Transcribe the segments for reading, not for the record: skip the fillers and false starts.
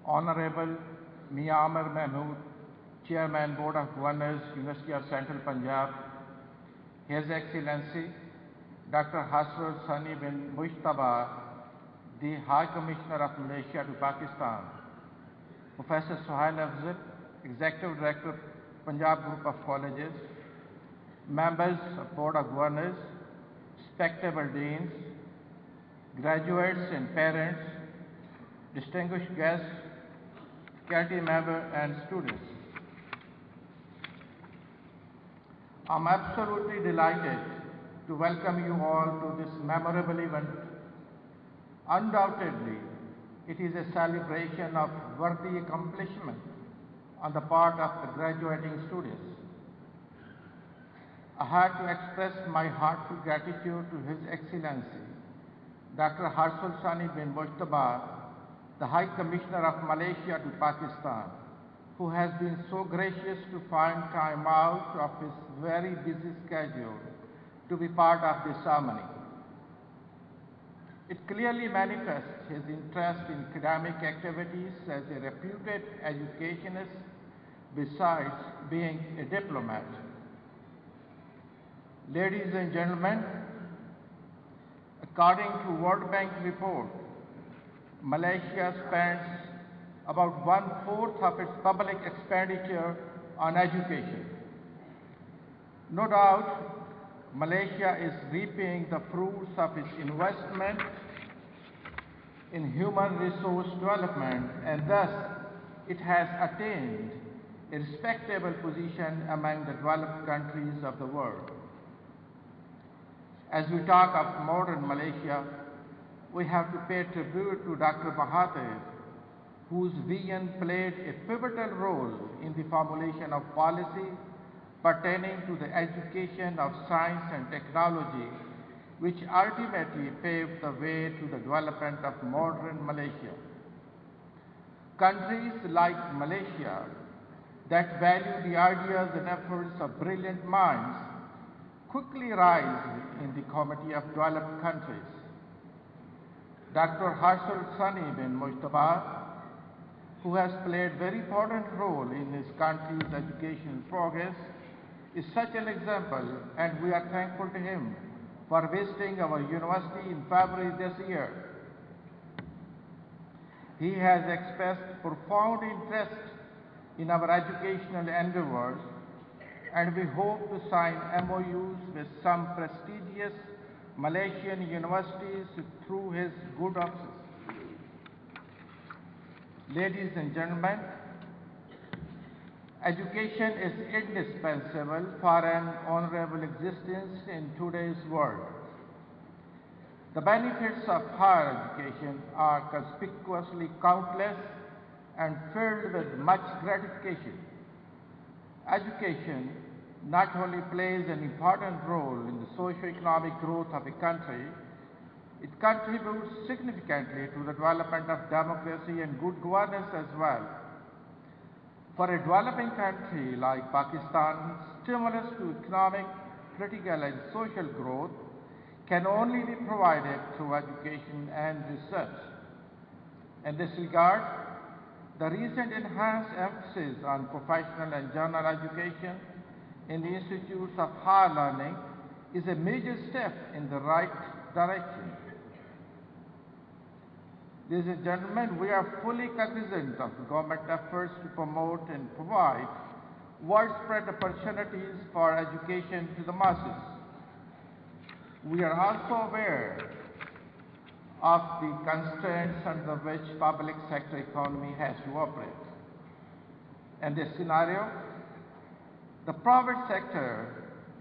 Honorable Miyamar Mahmood, Chairman, Board of Governors, University of Central Punjab, His Excellency Dr. Hasrul Sani bin Mujtaba, the High Commissioner of Malaysia to Pakistan, Professor Suhail Afzal, Executive Director, Punjab Group of Colleges, members of Board of Governors, respectable deans, graduates and parents, distinguished guests, faculty members and students. I'm absolutely delighted to welcome you all to this memorable event. Undoubtedly, it is a celebration of worthy accomplishment on the part of the graduating students. I had to express my heartful gratitude to His Excellency Dr. Hasrul Sani bin Mujtaba, the High Commissioner of Malaysia to Pakistan, who has been so gracious to find time out of his very busy schedule to be part of this ceremony. It clearly manifests his interest in academic activities as a reputed educationist besides being a diplomat. Ladies and gentlemen, according to World Bank report, Malaysia spends about 1/4 of its public expenditure on education. No doubt, Malaysia is reaping the fruits of its investment in human resource development, and thus it has attained a respectable position among the developed countries of the world. As we talk of modern Malaysia, we have to pay tribute to Dr. Mahathir, whose vision played a pivotal role in the formulation of policy pertaining to the education of science and technology, which ultimately paved the way to the development of modern Malaysia. Countries like Malaysia that value the ideas and efforts of brilliant minds quickly rise in the committee of developed countries. Dr. Hasrul Sani bin Mujtaba, who has played very important role in his country's education progress, is such an example, and we are thankful to him for visiting our university in February this year. He has expressed profound interest in our educational endeavors, and we hope to sign MOUs with some prestigious Malaysian universities through his good offices. Ladies and gentlemen, education is indispensable for an honorable existence in today's world. The benefits of higher education are conspicuously countless and filled with much gratification. Education not only plays an important role in the socio-economic growth of a country, it contributes significantly to the development of democracy and good governance as well. For a developing country like Pakistan, stimulus to economic, political and social growth can only be provided through education and research. In this regard, the recent enhanced emphasis on professional and general education in the institutes of higher learning is a major step in the right direction. Ladies and gentlemen, we are fully cognizant of the government efforts to promote and provide widespread opportunities for education to the masses. We are also aware of the constraints under which public sector economy has to operate. In this scenario, the private sector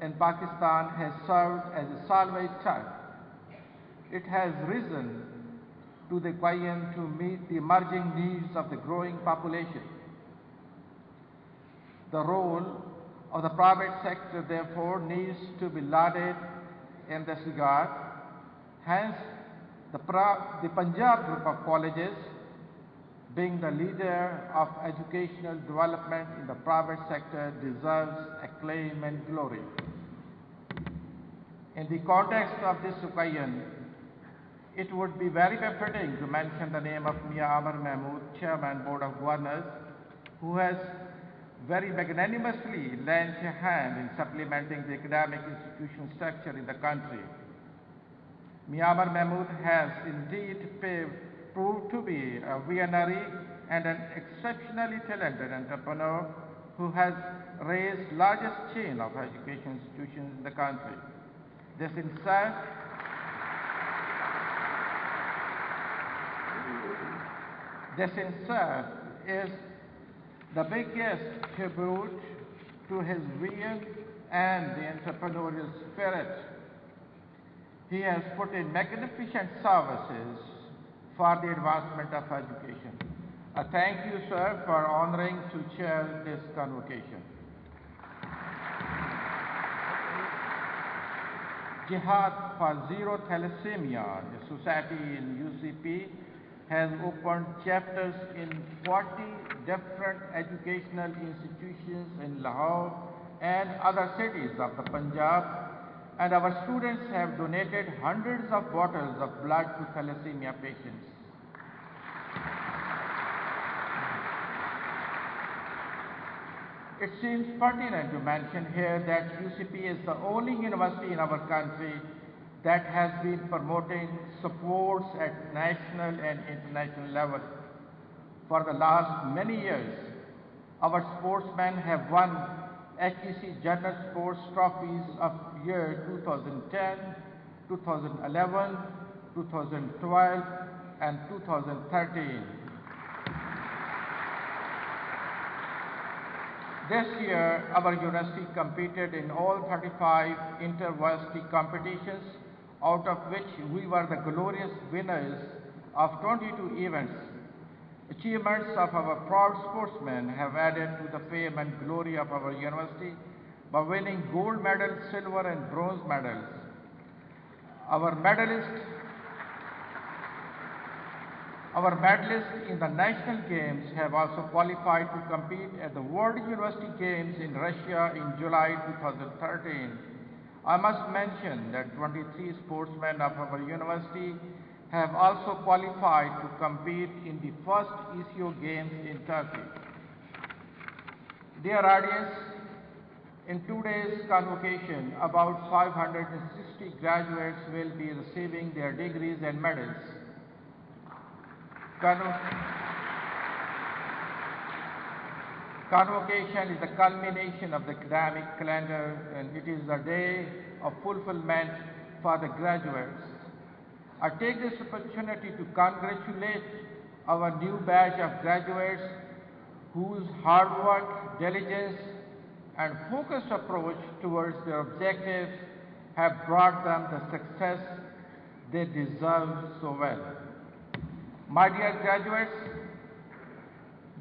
in Pakistan has served as a salvage type. It has risen to the occasion to meet the emerging needs of the growing population. The role of the private sector, therefore, needs to be lauded in this regard. Hence, the Punjab Group of Colleges, being the leader of educational development in the private sector, deserves acclaim and glory. In the context of this occasion, It would be very befitting to mention the name of Mia Amar Mahmood, Chairman, Board of Governors, who has very magnanimously lent a hand in supplementing the academic institution structure in the country. Mia Amar Mahmood has indeed proved to be a visionary and an exceptionally talented entrepreneur who has raised largest chain of education institutions in the country. This in itself is the biggest tribute to his vision and the entrepreneurial spirit. He has put in magnificent services for the advancement of education. Thank you, sir, for honoring to chair this convocation. Jihad for Zero Thalassemia, the society in UCP, has opened chapters in 40 different educational institutions in Lahore and other cities of the Punjab, and our students have donated hundreds of bottles of blood to thalassemia patients. It seems pertinent to mention here that UCP is the only university in our country that has been promoting sports at national and international level. For the last many years, our sportsmen have won HEC General Sports Trophies of year 2010, 2011, 2012, and 2013. This year, our university competed in all 35 inter-varsity competitions, out of which we were the glorious winners of 22 events. Achievements of our proud sportsmen have added to the fame and glory of our university by winning gold medals, silver and bronze medals. Our medalists in the national games have also qualified to compete at the World University Games in Russia in July 2013. I must mention that 23 sportsmen of our university have also qualified to compete in the first ECO Games in Turkey. Dear audience, in today's convocation, about 560 graduates will be receiving their degrees and medals. Convocation is the culmination of the academic calendar, and it is a day of fulfillment for the graduates. I take this opportunity to congratulate our new batch of graduates whose hard work, diligence, and focused approach towards their objectives have brought them the success they deserve so well. My dear graduates,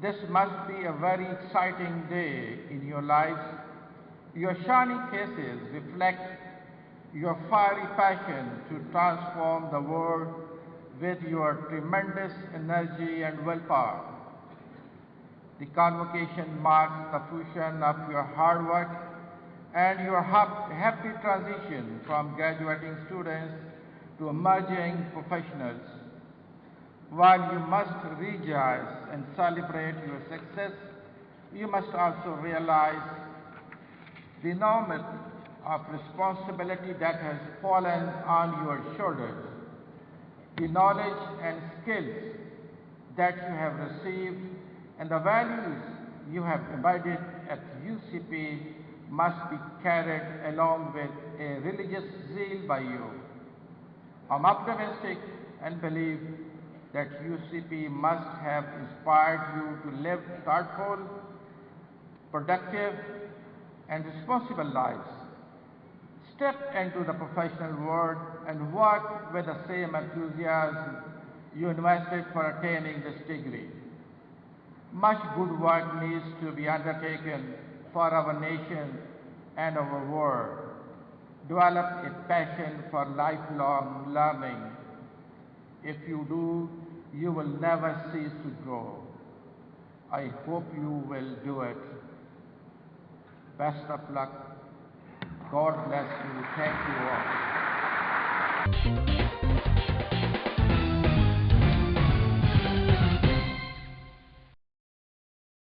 this must be a very exciting day in your lives. Your shining faces reflect your fiery passion to transform the world with your tremendous energy and willpower. The convocation marks the fruition of your hard work and your happy transition from graduating students to emerging professionals. While you must rejoice and celebrate your success, you must also realize the enormity of responsibility that has fallen on your shoulders. The knowledge and skills that you have received and the values you have imbibed at UCP must be carried along with a religious zeal by you. I'm optimistic and believe that UCP must have inspired you to live thoughtful, productive, and responsible lives. Step into the professional world and work with the same enthusiasm you invested for attaining this degree. Much good work needs to be undertaken for our nation and our world. Develop a passion for lifelong learning. If you do, you will never cease to grow. I hope you will do it. Best of luck. God bless you. Thank you all.